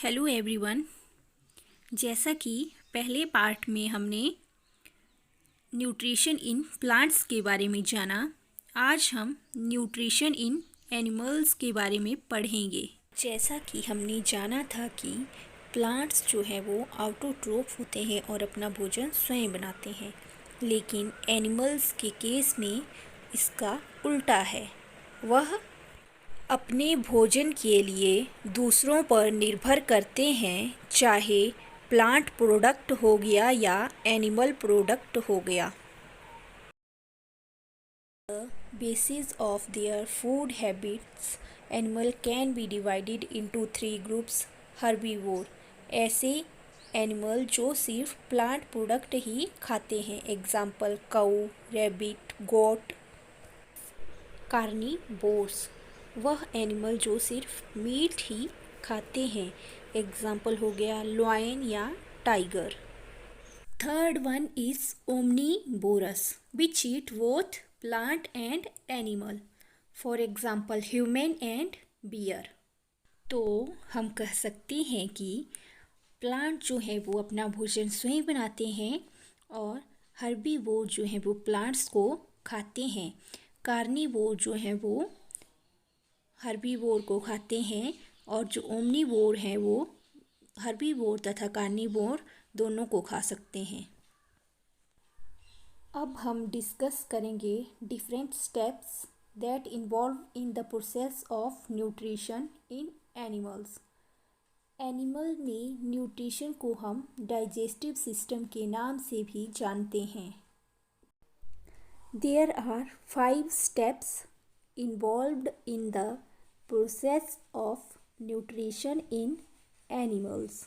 Hello everyone. जैसा कि पहले पार्ट में हमने न्यूट्रिशन इन प्लांट्स के बारे में जाना, आज हम न्यूट्रिशन इन एनिमल्स के बारे में पढ़ेंगे। जैसा कि हमने जाना था कि प्लांट्स जो है वो ऑटोट्रोफ होते हैं और अपना भोजन स्वयं बनाते हैं, लेकिन एनिमल्स के केस में इसका उल्टा है। वह अपने भोजन के लिए दूसरों पर निर्भर करते हैं, चाहे प्लांट प्रोडक्ट हो गया या एनिमल प्रोडक्ट हो गया। The basis of their food habits, animal can be divided into 3 groups. Herbivore, ऐसे एनिमल जो सिर्फ प्लांट प्रोडक्ट ही खाते हैं, एग्जाम्पल काऊ, रैबिट, गोट। कार्निवोर्स, वह एनिमल जो सिर्फ मीट ही खाते हैं, एग्जाम्पल हो गया लायन या tiger. Third one is omnivorous, which eat both plant and animal, for example human and bear. तो हम कह सकते हैं कि प्लांट जो है वो अपना भोजन स्वयं बनाते हैं और हर्बीवोर जो है वो प्लांट्स को खाते हैं। कार्निवोर जो है वो हर्बीवोर को खाते हैं और जो ओमनीवोर है वो हर्बीवोर तथा कार्निवोर दोनों को खा सकते हैं। अब हम डिस्कस करेंगे different steps that involve in the process of nutrition in animals. Animal में न्यूट्रिशन को हम डाइजेस्टिव सिस्टम के नाम से भी जानते हैं। There are 5 steps involved in the process of nutrition in animals.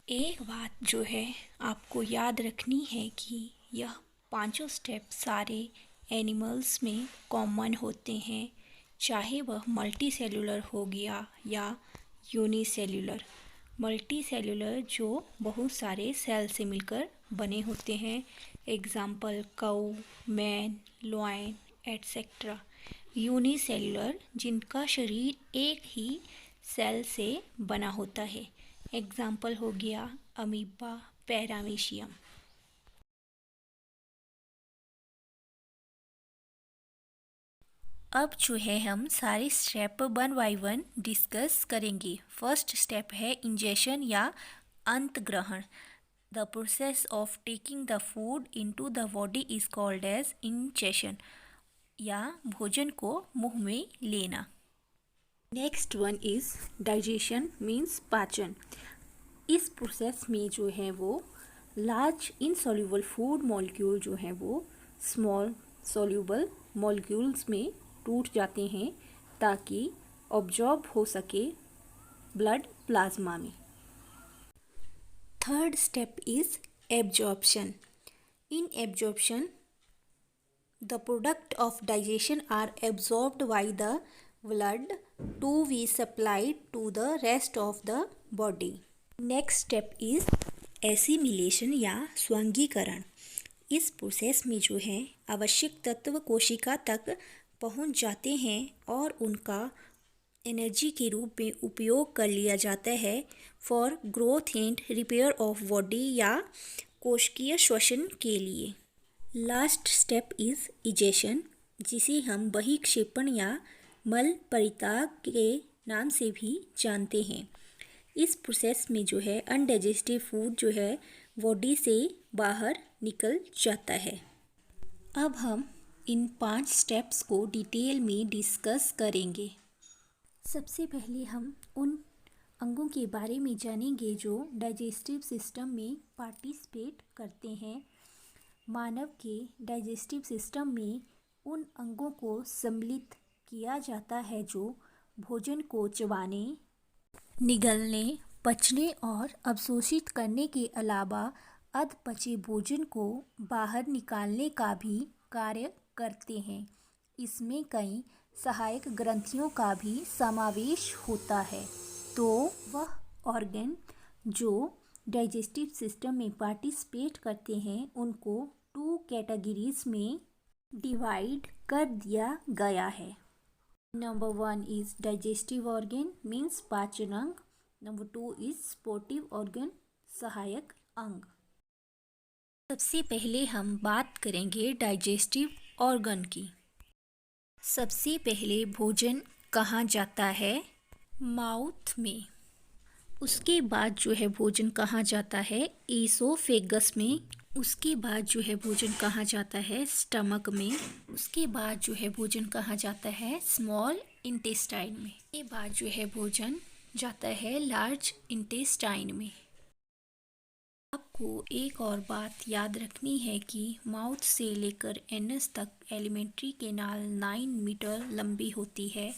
एक बात जो है आपको याद रखनी है कि यह पांचों स्टेप सारे एनिमल्स में कॉमन होते हैं, चाहे वह मल्टी सेलुलर हो गया या यूनिसेल्युलर। मल्टी सेलुलर जो बहुत सारे सेल से मिलकर बने होते हैं, एग्जाम्पल काऊ, मैन, लॉयन एटसेट्रा। यूनिसेल्युलर जिनका शरीर एक ही सेल से बना होता है, एग्जाम्पल हो गया अमीबा, पैरामीशियम। अब जो है हम सारे स्टेप 1 बाय 1 डिस्कस करेंगे। फर्स्ट स्टेप है इंजेशन या अंतग्रहण। The process of taking the food into the body is called as ingestion, या भोजन को मुंह में लेना। Next one is digestion means पाचन। इस प्रोसेस में जो है वो लार्ज इनसॉल्युबल फूड मॉलिक्यूल जो है वो स्मॉल सॉल्युबल मॉलिक्यूल्स में टूट जाते हैं ताकि ऑब्जॉर्ब हो सके ब्लड प्लाज्मा में। Third step is absorption. In absorption the product of digestion are absorbed by the blood to be supplied to the rest of the body. Next step is assimilation या स्वांगीकरण। इस process में जो है आवश्यक तत्व कोशिका तक पहुंच जाते हैं और उनका एनर्जी के रूप में उपयोग कर लिया जाता है for growth and repair of body या कोशिकीय श्वसन के लिए। लास्ट स्टेप इज इजेशन, जिसे हम बहिक्षेपण या मल परित्याग के नाम से भी जानते हैं। इस प्रोसेस में जो है अनडाइजेस्टिव फूड जो है बॉडी से बाहर निकल जाता है। अब हम इन 5 स्टेप्स को डिटेल में डिस्कस करेंगे। सबसे पहले हम उन अंगों के बारे में जानेंगे जो डाइजेस्टिव सिस्टम में पार्टिसिपेट करते हैं। मानव के डाइजेस्टिव सिस्टम में उन अंगों को सम्मिलित किया जाता है जो भोजन को चबाने, निगलने, पचने और अवशोषित करने के अलावा अधपचे भोजन को बाहर निकालने का भी कार्य करते हैं। इसमें कई सहायक ग्रंथियों का भी समावेश होता है। तो वह ऑर्गन जो डाइजेस्टिव सिस्टम में पार्टिसिपेट करते हैं उनको 2 कैटेगरीज में डिवाइड कर दिया गया है। Number 1 is digestive organ means पाचन अंग, नंबर 2 इज स्पोर्टिव ऑर्गन, सहायक अंग। सबसे पहले हम बात करेंगे डाइजेस्टिव ऑर्गन की। सबसे पहले भोजन कहाँ जाता है? माउथ में। उसके बाद जो है भोजन कहाँ जाता है? ईसोफेगस में। उसके बाद जो है भोजन कहाँ जाता है? स्टमक में। उसके बाद जो है भोजन कहाँ जाता है? स्मॉल इंटेस्टाइन में। उसके बाद जो है भोजन जाता है लार्ज इंटेस्टाइन में। आपको एक और बात याद रखनी है कि माउथ से लेकर एनस तक एलिमेंट्री कैनाल 9 मीटर लंबी होती है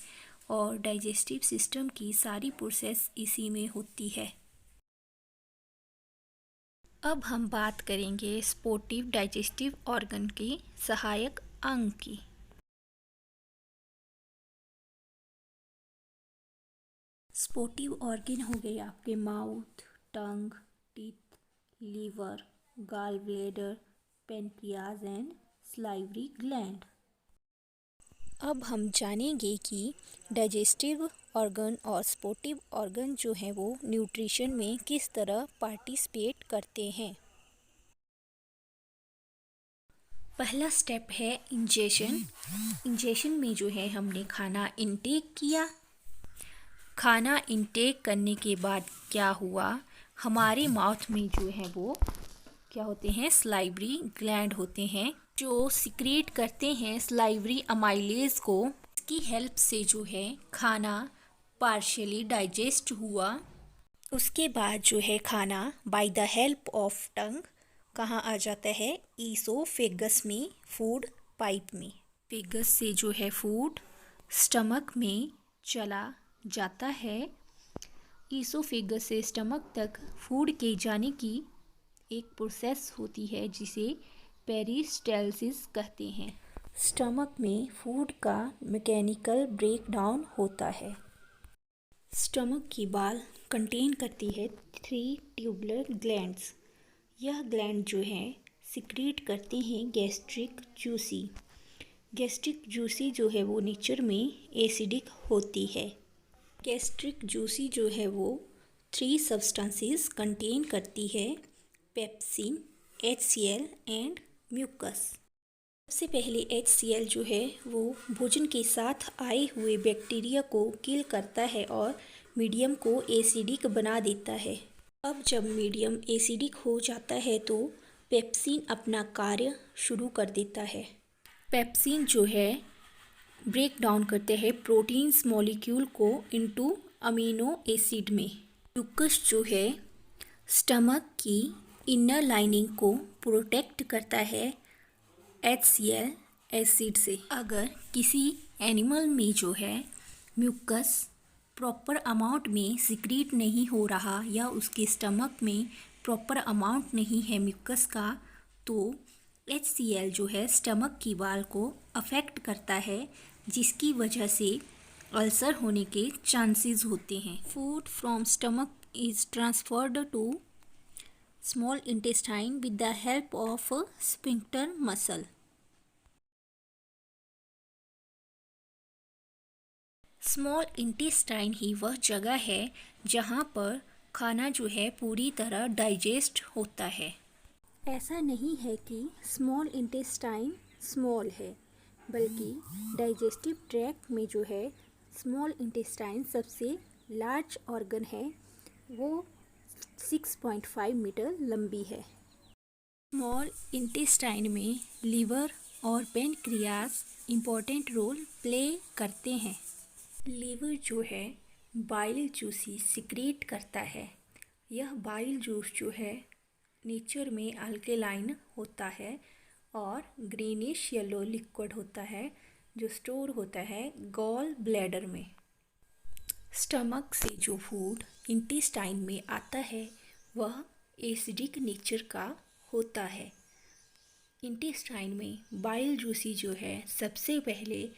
और डाइजेस्टिव सिस्टम की सारी प्रोसेस इसी में होती है। अब हम बात करेंगे स्पोर्टिव डाइजेस्टिव ऑर्गन की, सहायक अंग की। स्पोर्टिव ऑर्गन हो गए आपके mouth, tongue, teeth, liver, gall bladder, pancreas and salivary gland. अब हम जानेंगे कि डाइजेस्टिव ऑर्गन और स्पोर्टिव ऑर्गन जो हैं वो न्यूट्रिशन में किस तरह पार्टिसिपेट करते हैं। पहला स्टेप है इंजेशन। इंजेशन में जो है हमने खाना इनटेक किया। खाना इनटेक करने के बाद क्या हुआ? हमारे माउथ में जो है वो क्या होते हैं? सलाइवरी ग्लैंड होते हैं जो सिक्रेट करते हैं सलाइवरी अमाइलेज को। इसकी हेल्प से जो है खाना पार्शियली डाइजेस्ट हुआ। उसके बाद जो है खाना by the help of tongue कहाँ आ जाता है? ईसोफेगस में, फूड पाइप में। फेगस से जो है फूड स्टमक में चला जाता है। ईसोफेगस से स्टमक तक फूड के जाने की एक प्रोसेस होती है जिसे पेरिस्टालसिस कहते हैं। स्टमक में फूड का मैकेनिकल ब्रेकडाउन होता है। स्टमक की बाल कंटेन करती है 3 ट्यूबुलर ग्लैंड्स। यह ग्लैंड जो है सिक्रीट करते हैं गैस्ट्रिक जूसी। गैस्ट्रिक जूसी जो है वो नेचर में एसिडिक होती है। गैस्ट्रिक जूसी जो है वो 3 सब्सटेंसेस कंटेन करती है, पेप्सिन, HCl एंड म्यूकस। सबसे पहले HCl जो है वो भोजन के साथ आए हुए बैक्टीरिया को किल करता है और मीडियम को एसिडिक बना देता है। अब जब मीडियम एसिडिक हो जाता है तो पेप्सिन अपना कार्य शुरू कर देता है। पेप्सिन जो है ब्रेक डाउन करते हैं प्रोटीन्स मॉलिक्यूल को इनटू अमीनो एसिड में। म्यूकस जो है स्टमक की इनर लाइनिंग को प्रोटेक्ट करता है HCl एसिड से। अगर किसी एनिमल में जो है म्यूकस प्रॉपर अमाउंट में सिक्रीट नहीं हो रहा या उसके स्टमक में प्रॉपर अमाउंट नहीं है म्यूकस का, तो HCl जो है स्टमक की वाल को अफेक्ट करता है जिसकी वजह से अल्सर होने के चांसेस होते हैं। Food from stomach is transferred to small intestine with the help of sphincter muscle. Small intestine ही वह जगह है जहाँ पर खाना जो है पूरी तरह डाइजेस्ट होता है। ऐसा नहीं है कि स्मॉल इंटेस्टाइन स्मॉल है, बल्कि डाइजेस्टिव ट्रैक्ट में जो है स्मॉल इंटेस्टाइन सबसे लार्ज ऑर्गन है, वो 6.5 मीटर लंबी है। स्मॉल इंटेस्टाइन में लीवर और पेनक्रियास इम्पोर्टेंट रोल प्ले करते हैं। लीवर जो है बाइल जूसी सिक्रेट करता है। यह बाइल जूस जो है नेचर में अल्केलाइन होता है और ग्रीनिश येलो लिक्विड होता है जो स्टोर होता है गॉल ब्लैडर में। स्टमक से जो फूड इंटेस्टाइन में आता है वह एसिडिक नेचर का होता है। इंटेस्टाइन में बाइल जूसी जो है सबसे पहले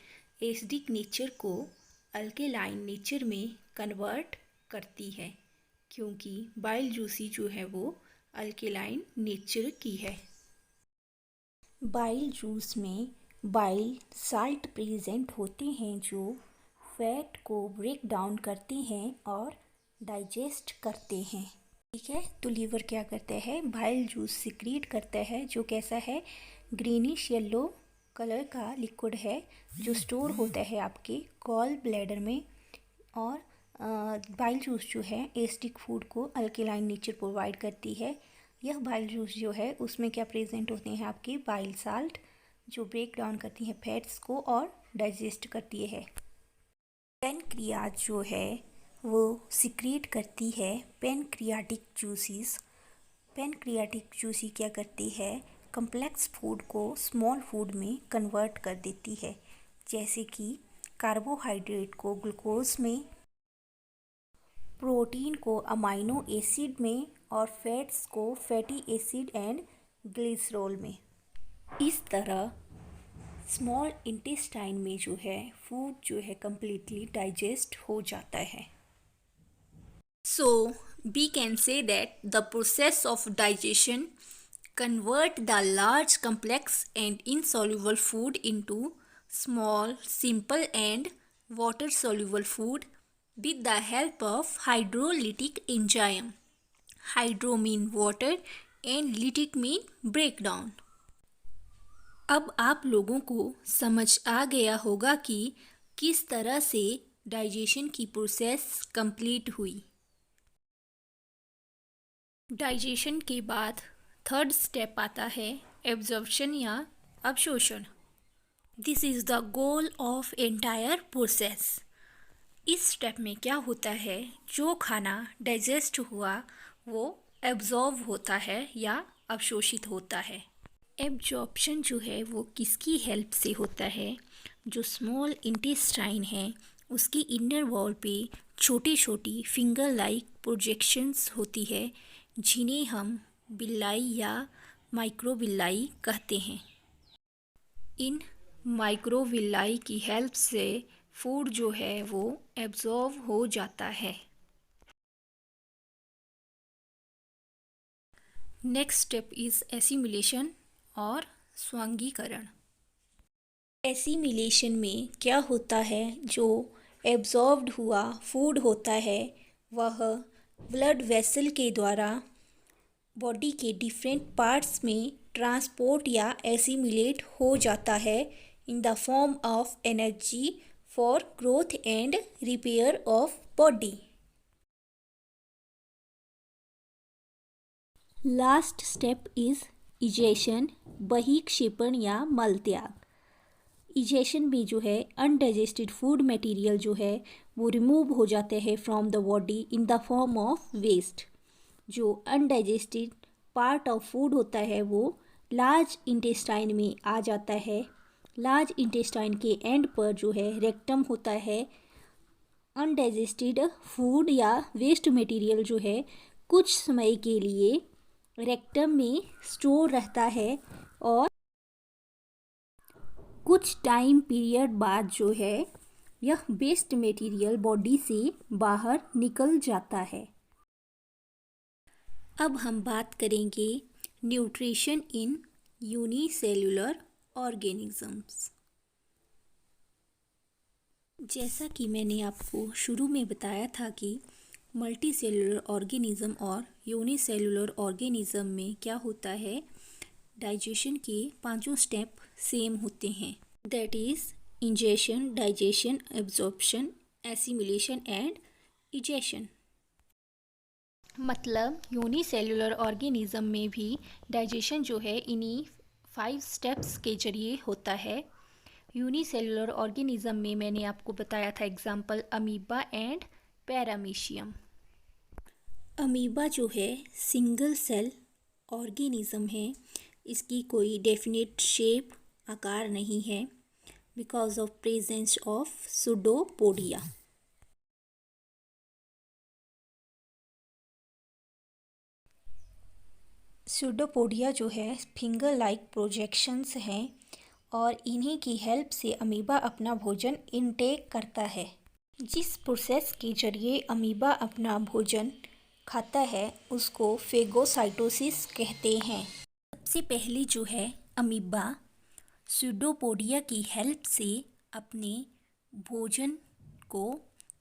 एसिडिक नेचर को अल्केलाइन नेचर में कन्वर्ट करती है, क्योंकि बाइल जूसी जो है वो अल्केलाइन नेचर की है। बाइल जूस में बाइल साल्ट प्रेजेंट होते हैं जो फैट को ब्रेक डाउन करते हैं और डाइजेस्ट करते हैं। ठीक है, तो लीवर क्या करता है, बाइल जूस सिक्रीट करता है, जो कैसा है, ग्रीनिश येलो कलर का लिक्विड है, जो स्टोर होता है आपके गॉल ब्लैडर में। और बाइल जूस जो है एसिडिक फूड को अल्केलाइन नेचर प्रोवाइड करती है। यह बाइल जूस जो है उसमें क्या प्रेजेंट होते हैं, आपके बाइल साल्ट, जो ब्रेक डाउन करती हैं फैट्स को और डाइजेस्ट करती है। पेनक्रियाज जो है वो सिक्रीट करती है पेनक्रियाटिक जूसेस। पेनक्रियाटिक जूसी क्या करती है, कम्प्लेक्स फूड को स्मॉल फूड में कन्वर्ट कर देती है, जैसे कि कार्बोहाइड्रेट को ग्लूकोज में, प्रोटीन को अमाइनो एसिड में और फैट्स को फैटी एसिड एंड ग्लिसरॉल में। इस तरह स्मॉल इंटेस्टाइन में जो है फूड जो है कम्प्लीटली डाइजेस्ट हो जाता है। So we can say that the process of digestion convert the large complex and insoluble food into small simple and water soluble food with the help of hydrolytic enzyme. Hydro mean water and lytic mean breakdown. अब आप लोगों को समझ आ गया होगा कि किस तरह से डाइजेशन की प्रोसेस कंप्लीट हुई। डाइजेशन के बाद थर्ड स्टेप आता है एब्जॉर्प्शन या अवशोषण। This is the goal of entire process. इस स्टेप में क्या होता है, जो खाना डाइजेस्ट हुआ वो एब्जॉर्ब होता है या अवशोषित होता है। एब्जॉर्प्शन जो है वो किसकी हेल्प से होता है, जो स्मॉल इंटेस्टाइन है उसकी इनर वॉल पे छोटी छोटी फिंगर लाइक प्रोजेक्शंस होती है, जिन्हें हम बिल्लाई या माइक्रोविल्लाई कहते हैं। इन माइक्रोविल्लाई की हेल्प से फूड जो है वो एब्जॉर्ब हो जाता है। नेक्स्ट स्टेप इज एसिमिलेशन और स्वांगीकरण। एसिमिलेशन में क्या होता है, जो एब्जॉर्ब्ड हुआ फूड होता है वह ब्लड वेसल के द्वारा बॉडी के डिफरेंट पार्ट्स में ट्रांसपोर्ट या एसिमिलेट हो जाता है in the form of energy for growth and repair of body. Last step is egestion, बहिक्षेपण या मल त्याग। इजेशन में जो है अनडाइजेस्टेड फूड मटेरियल जो है वो रिमूव हो जाते हैं from the body in the form of waste. जो अनडाइजेस्टेड पार्ट ऑफ फूड होता है वो लार्ज इंटेस्टाइन में आ जाता है। लार्ज इंटेस्टाइन के एंड पर जो है रेक्टम होता है। अनडाइजेस्टेड फूड या वेस्ट मटेरियल जो है कुछ समय के लिए रेक्टम में स्टोर रहता है और कुछ टाइम पीरियड बाद जो है यह वेस्ट मटेरियल बॉडी से बाहर निकल जाता है। अब हम बात करेंगे न्यूट्रिशन इन यूनिसेल्युलर ऑर्गेनिजम्स। जैसा कि मैंने आपको शुरू में बताया था कि मल्टी सेलुलर ऑर्गेनिज्म और यूनिसेल्युलर ऑर्गेनिज्म में क्या होता है, डाइजेशन के पांचों स्टेप सेम होते हैं, that is ingestion, digestion, absorption, assimilation and egestion. मतलब यूनिसेल्युलर ऑर्गेनिज्म में भी डाइजेशन जो है इन्हीं 5 स्टेप्स के जरिए होता है। यूनिसेल्युलर ऑर्गेनिज्म में मैंने आपको बताया था example amoeba and paramecium. Amoeba जो है सिंगल सेल ऑर्गेनिज्म है, इसकी कोई डेफिनेट शेप, आकार नहीं है because of presence of pseudopodia. Pseudopodia जो है फिंगर लाइक प्रोजेक्शंस हैं और इन्हीं की हेल्प से अमीबा अपना भोजन इनटेक करता है। जिस प्रोसेस के जरिए अमीबा अपना भोजन खाता है उसको फेगोसाइटोसिस कहते हैं। सबसे पहले जो है अमीबा सुडोपोडिया की हेल्प से अपने भोजन को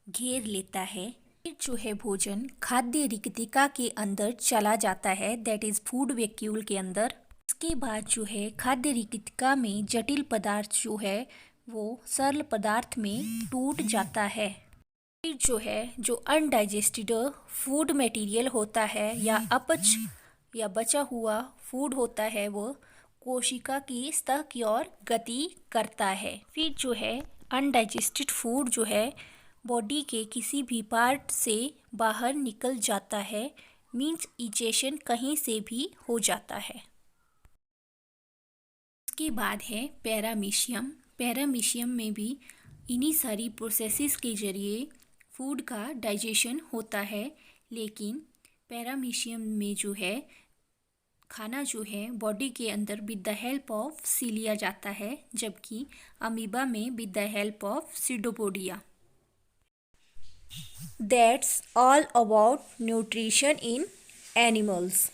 घेर लेता है फिर जो है भोजन खाद्य रिक्तिका के अंदर चला जाता है, दैट इज फूड वैक्यूल के अंदर। इसके बाद जो है खाद्य रिक्तिका में जटिल पदार्थ जो है वो सरल पदार्थ में टूट जाता है। फिर जो है जो अनडाइजेस्टेड फूड मटेरियल होता है या अपच या बचा हुआ फूड होता है वो कोशिका की सतह की ओर गति करता है। फिर जो है अनडाइजेस्टेड फूड जो है बॉडी के किसी भी पार्ट से बाहर निकल जाता है, मीन्स इजेशन कहीं से भी हो जाता है। उसके बाद है पैरामीशियम। पैरामीशियम में भी इन्हीं सारी प्रोसेसेस के जरिए फूड का डाइजेशन होता है, लेकिन पैरामीशियम में जो है खाना जो है बॉडी के अंदर विद द हेल्प ऑफ सी लिया जाता है, जबकि अमीबा में with the help of pseudopodia. That's all about nutrition in animals.